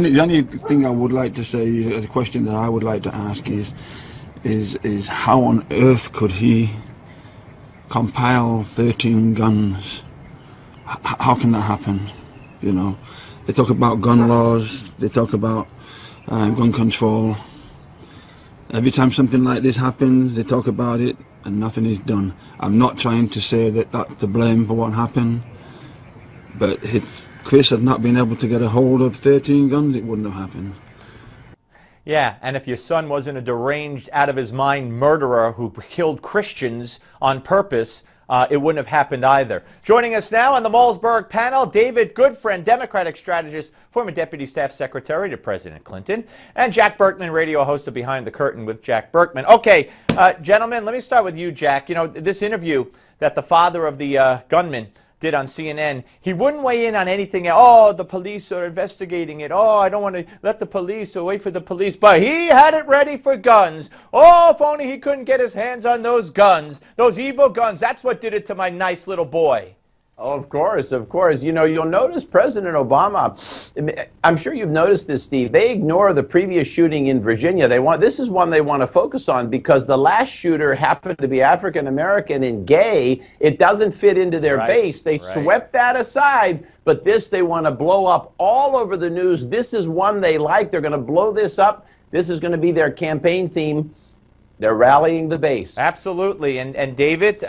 The only thing I would like to say is a question that I would like to ask is how on earth could he compile 13 guns? How can that happen? You know, they talk about gun laws, they talk about gun control. Every time something like this happens, they talk about it and nothing is done. I'm not trying to say that that's the blame for what happened, but if Chris had not been able to get a hold of 13 guns, it wouldn't have happened. Yeah, and if your son wasn't a deranged, out-of-his-mind murderer who killed Christians on purpose, it wouldn't have happened either. Joining us now on the Malzberg panel, David Goodfriend, Democratic strategist, former Deputy Staff Secretary to President Clinton, and Jack Burkman, radio host of Behind the Curtain with Jack Burkman. Okay, gentlemen, let me start with you, Jack. You know, this interview that the father of the gunman did on CNN, he wouldn't weigh in on anything. Oh, the police are investigating it. Oh, I don't want to let the police or wait for the police. But he had it ready for guns. Oh, if only he couldn't get his hands on those guns, those evil guns. That's what did it to my nice little boy. Oh, of course, of course. You know, you'll notice President Obama, I'm sure you've noticed this, Steve, they ignore the previous shooting in Virginia. This is one they want to focus on because the last shooter happened to be African-American and gay. It doesn't fit into their base. They swept that aside, but this they want to blow up all over the news. This is one they like. They're going to blow this up. This is going to be their campaign theme. They're rallying the base. Absolutely. And David,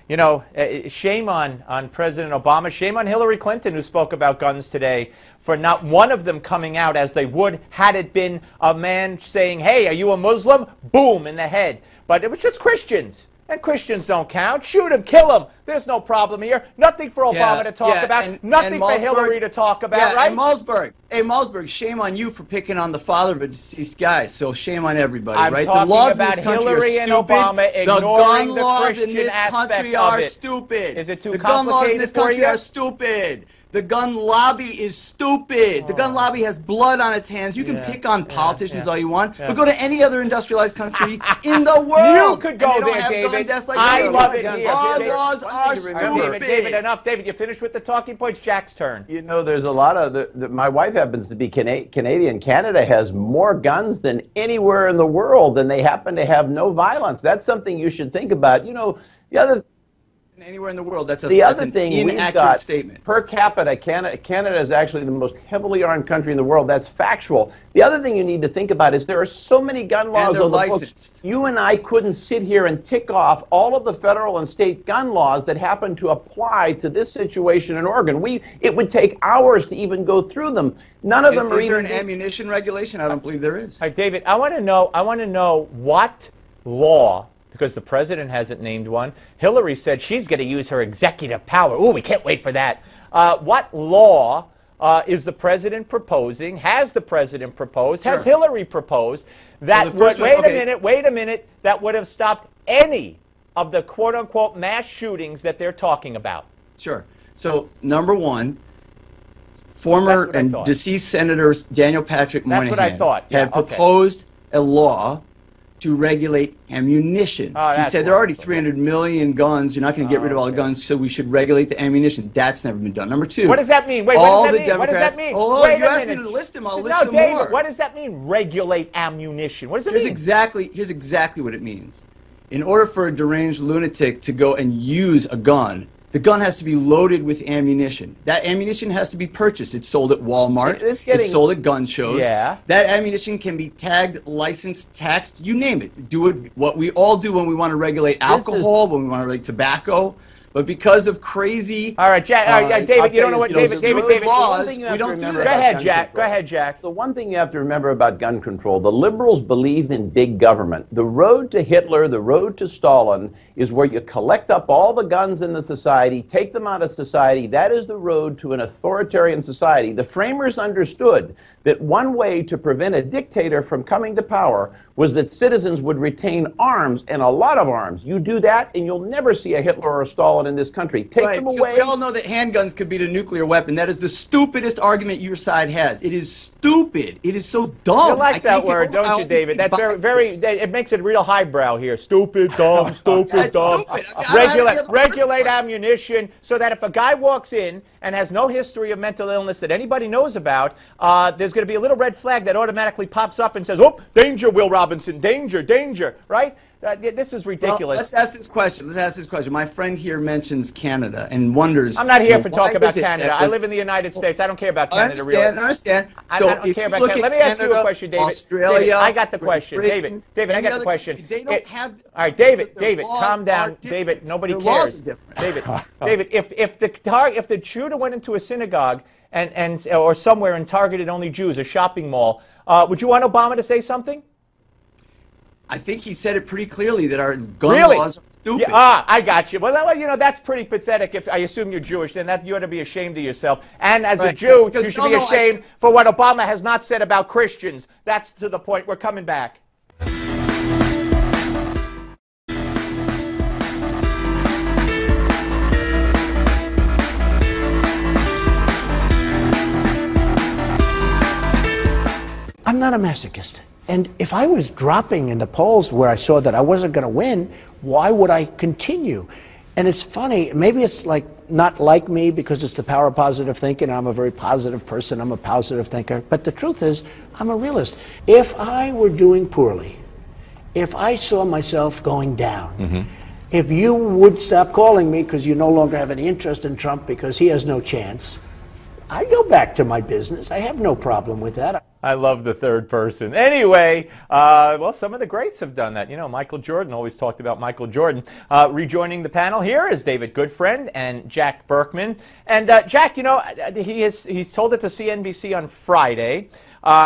you know, shame on President Obama, shame on Hillary Clinton, who spoke about guns today, for not one of them coming out as they would had it been a man saying, hey, are you a Muslim? Boom, in the head. But it was just Christians. And Christians don't count. Shoot them, kill them. There's no problem here. Nothing for Obama to talk about. Nothing for Hillary to talk about, right? And Malzberg, shame on you for picking on the father of a deceased guy. So shame on everybody, right? The laws about in this country Hillary are stupid. And Obama ignoring the Christian aspect of it. Stupid. Is it too complicated? The gun laws in this country are stupid. The gun lobby is stupid. The gun lobby has blood on its hands. You can pick on politicians all you want, but go to any other industrialized country in the world. You could go there, David. Like I love it here. Our laws are stupid. David, enough. David, you finished with the talking points? Jack's turn. You know, there's a lot of my wife happens to be Canadian. Canada has more guns than anywhere in the world, and they happen to have no violence. That's something you should think about. You know, the other anywhere in the world, that's an inaccurate statement. Per capita, Canada is actually the most heavily armed country in the world. That's factual. The other thing you need to think about is there are so many gun laws on the books. You and I couldn't sit here and tick off all of the federal and state gun laws that happen to apply to this situation in Oregon. It would take hours to even go through them. None of them are even. Is there an ammunition regulation? I don't believe there is. All right, David, I want to know what law, because the president hasn't named one. Hillary said she's going to use her executive power. Ooh, we can't wait for that. What law is the president proposing? Has the president proposed? Has Hillary proposed? That would, wait a minute, that would have stopped any of the quote-unquote mass shootings that they're talking about? Sure. So, number one, former and deceased Senator Daniel Patrick Moynihan had proposed a law to regulate ammunition. He said there are already 300 million guns. You're not going to get rid of all the guns, so we should regulate the ammunition. That's never been done. Number two. What does that mean? Wait, what does that mean? Oh, you asked me to list them. I'll list them more. What does that mean, regulate ammunition? What does it mean? Here's exactly what it means. In order for a deranged lunatic to go and use a gun, the gun has to be loaded with ammunition. That ammunition has to be purchased. It's sold at Walmart. It's sold at gun shows. Yeah. That ammunition can be tagged, licensed, taxed, you name it. Do it what we all do when we want to regulate alcohol, when we want to regulate tobacco. But because of crazy... All right, Jack, David, you don't know what... David, laws, we don't do that. Go ahead, Jack. Go ahead, Jack. The one thing you have to remember about gun control, the liberals believe in big government. The road to Hitler, the road to Stalin, is where you collect up all the guns in the society, take them out of society. That is the road to an authoritarian society. The framers understood that one way to prevent a dictator from coming to power was that citizens would retain arms, and a lot of arms. You do that, and you'll never see a Hitler or a Stalin installed in this country. Take them away. We all know that handguns could beat a nuclear weapon. That is the stupidest argument your side has. It is stupid. It is so dumb. You like that word, don't you, David? That's very. It makes it real highbrow here. Stupid, dumb, stupid, dumb. Regulate ammunition so that if a guy walks in and has no history of mental illness that anybody knows about, there's going to be a little red flag that automatically pops up and says, "Oh, danger, Will Robinson, danger, danger!" Right? This is ridiculous. Well, let's ask this question. My friend here mentions Canada and wonders. I'm not here for talk about Canada. I live in the United States. I don't care about Canada. I understand. I don't care about Canada. Let me ask you a question, David. Australia, I got the question. David, I got the question. They don't have. All right, David, calm down. David, nobody cares. David, if the shooter went into a synagogue or somewhere and targeted only Jews, a shopping mall, would you want Obama to say something? I think he said it pretty clearly that our gun laws are stupid. Yeah, I got you. Well, that's pretty pathetic. If I assume you're Jewish, then you ought to be ashamed of yourself. And as a Jew, you should be ashamed for what Obama has not said about Christians. That's to the point. We're coming back. I'm not a masochist. And if I was dropping in the polls where I saw that I wasn't going to win, why would I continue? And it's funny, maybe it's like not like me because it's the power of positive thinking. I'm a very positive person. I'm a positive thinker. But the truth is, I'm a realist. If I were doing poorly, if I saw myself going down, if you would stop calling me because you no longer have any interest in Trump because he has no chance, I go back to my business. I have no problem with that. I love the third person. Anyway, well, some of the greats have done that. You know, Michael Jordan, always talked about Michael Jordan. Rejoining the panel here is David Goodfriend and Jack Burkman. And Jack, you know, he's told it to CNBC on Friday.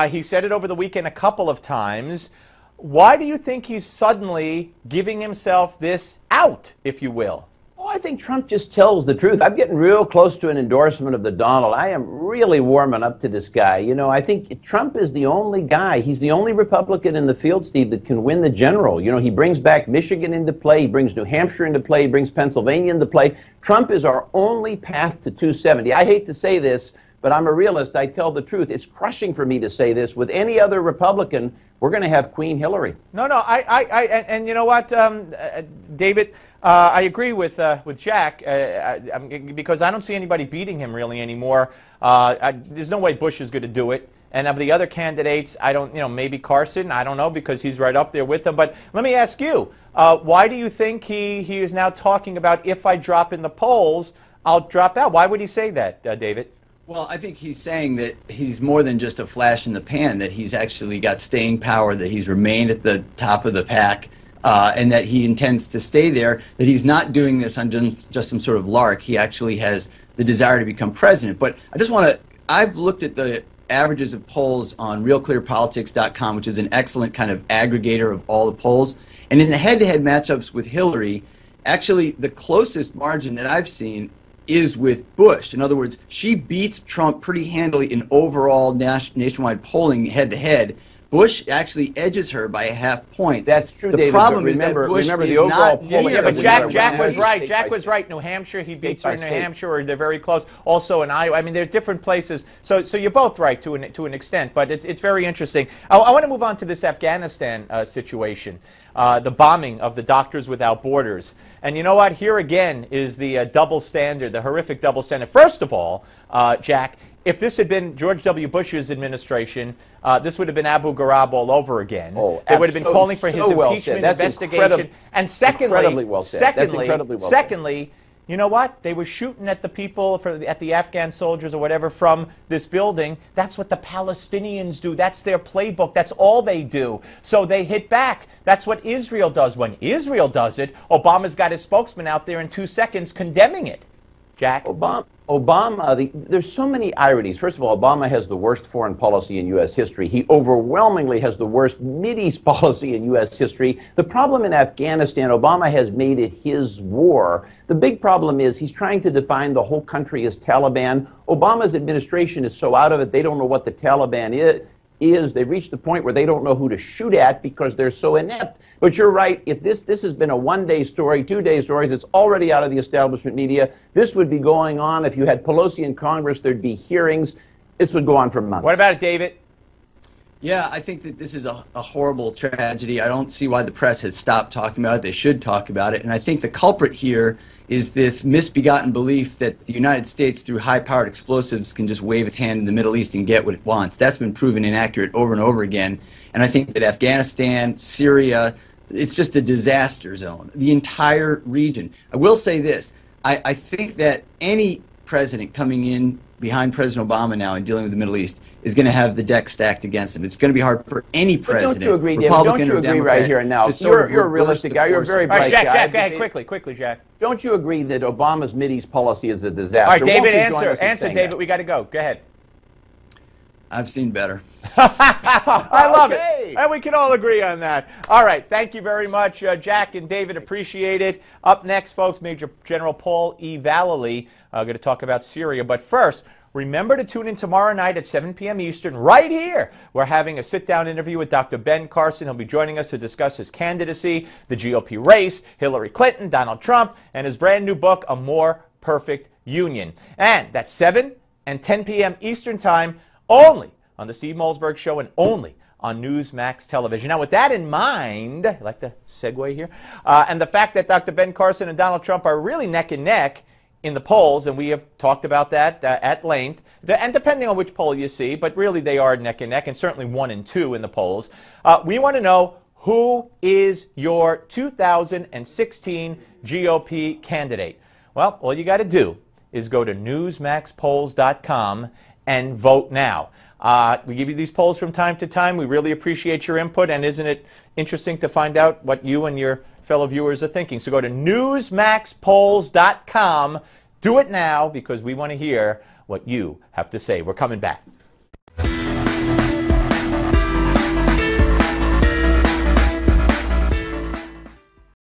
He said it over the weekend a couple of times. Why do you think he's suddenly giving himself this out, if you will? Oh, I think Trump just tells the truth. I'm getting real close to an endorsement of the Donald. I am really warming up to this guy. You know, I think Trump is the only guy. He's the only Republican in the field, Steve, that can win the general. You know, he brings back Michigan into play. He brings New Hampshire into play. He brings Pennsylvania into play. Trump is our only path to 270. I hate to say this, but I'm a realist. I tell the truth. It's crushing for me to say this. With any other Republican, we're going to have Queen Hillary. No, and you know what, David, I agree with Jack because I don't see anybody beating him really anymore. There's no way Bush is going to do it. And of the other candidates, I don't, you know, maybe Carson, I don't know, because he's right up there with them. But let me ask you, why do you think he is now talking about if I drop in the polls, I'll drop out? Why would he say that, David? Well, I think he's saying that he's more than just a flash in the pan, that he's actually got staying power, that he's remained at the top of the pack, and that he intends to stay there, that he's not doing this on just some sort of lark. He actually has the desire to become president. But I just want to, I've looked at the averages of polls on realclearpolitics.com, which is an excellent kind of aggregator of all the polls. And in the head-to-head matchups with Hillary, actually the closest margin that I've seen is with Bush. In other words, she beats Trump pretty handily in overall nationwide polling head-to-head. Bush actually edges her by a half point. That's true, the David. Problem is that Bush remember is the overall not polling. Yeah, but Jack was right. Jack was right. New Hampshire, he beats her in New Hampshire, or they're very close. Also in Iowa. I mean, there's different places. So you're both right to an extent, but it's very interesting. I want to move on to this Afghanistan situation. The bombing of the Doctors Without Borders. And you know what? Here again is the double standard, the horrific double standard. First of all, Jack, if this had been George W. Bush's administration, this would have been Abu Ghraib all over again. Oh, they would have been calling for his impeachment investigation. And secondly, secondly, you know what? They were shooting at the people, at the Afghan soldiers or whatever from this building. That's what the Palestinians do. That's their playbook. That's all they do. So they hit back. That's what Israel does. When Israel does it, Obama's got his spokesman out there in 2 seconds condemning it. Jack? Obama, there's so many ironies. First of all, Obama has the worst foreign policy in U.S. history. He overwhelmingly has the worst Mideast policy in U.S. history. The problem in Afghanistan, Obama has made it his war. The big problem is he's trying to define the whole country as Taliban. Obama's administration is so out of it, they don't know what the Taliban is. is they've reached the point where they don't know who to shoot at because they're so inept. But you're right, if this has been a one-day story, two-day stories, it's already out of the establishment media. This would be going on. If you had Pelosi in Congress, there'd be hearings. This would go on for months. What about it, David? Yeah, I think that this is a horrible tragedy. I don't see why the press has stopped talking about it. They should talk about it. And I think the culprit here is this misbegotten belief that the United States, through high-powered explosives, can just wave its hand in the Middle East and get what it wants. That's been proven inaccurate over and over again. And I think that Afghanistan, Syria, it's just a disaster zone, the entire region. I will say this. I think that any president coming in behind President Obama now and dealing with the Middle East is going to have the deck stacked against him. It's going to be hard for any president, don't you agree, David? Republican Don't you or agree Democrat, right here and now? You're a realistic guy. You're a very bright guy. Jack, go ahead, quickly, Jack. Don't you agree that Obama's Mideast policy is a disaster? All right, David, answer, David. We got to go. Go ahead. I've seen better. I love it. And we can all agree on that. All right. Thank you very much, Jack and David. Appreciate it. Up next, folks, Major General Paul E. Vallely going to talk about Syria. But first, remember to tune in tomorrow night at 7 p.m. Eastern, right here. We're having a sit-down interview with Dr. Ben Carson. He'll be joining us to discuss his candidacy, the GOP race, Hillary Clinton, Donald Trump, and his brand new book, A More Perfect Union. And that's 7 and 10 p.m. Eastern Time, only on the Steve Malzberg Show and only on Newsmax television. Now, with that in mind, I like the segue here, and the fact that Dr. Ben Carson and Donald Trump are really neck and neck in the polls, and we have talked about that at length, and depending on which poll you see, but really they are neck and neck, and certainly 1 and 2 in the polls. We want to know, who is your 2016 GOP candidate? Well, all you got to do is go to newsmaxpolls.com and vote now. We give you these polls from time to time. We really appreciate your input, and isn't it interesting to find out what you and your fellow viewers are thinking? So go to newsmaxpolls.com. Do it now, because we want to hear what you have to say. We're coming back.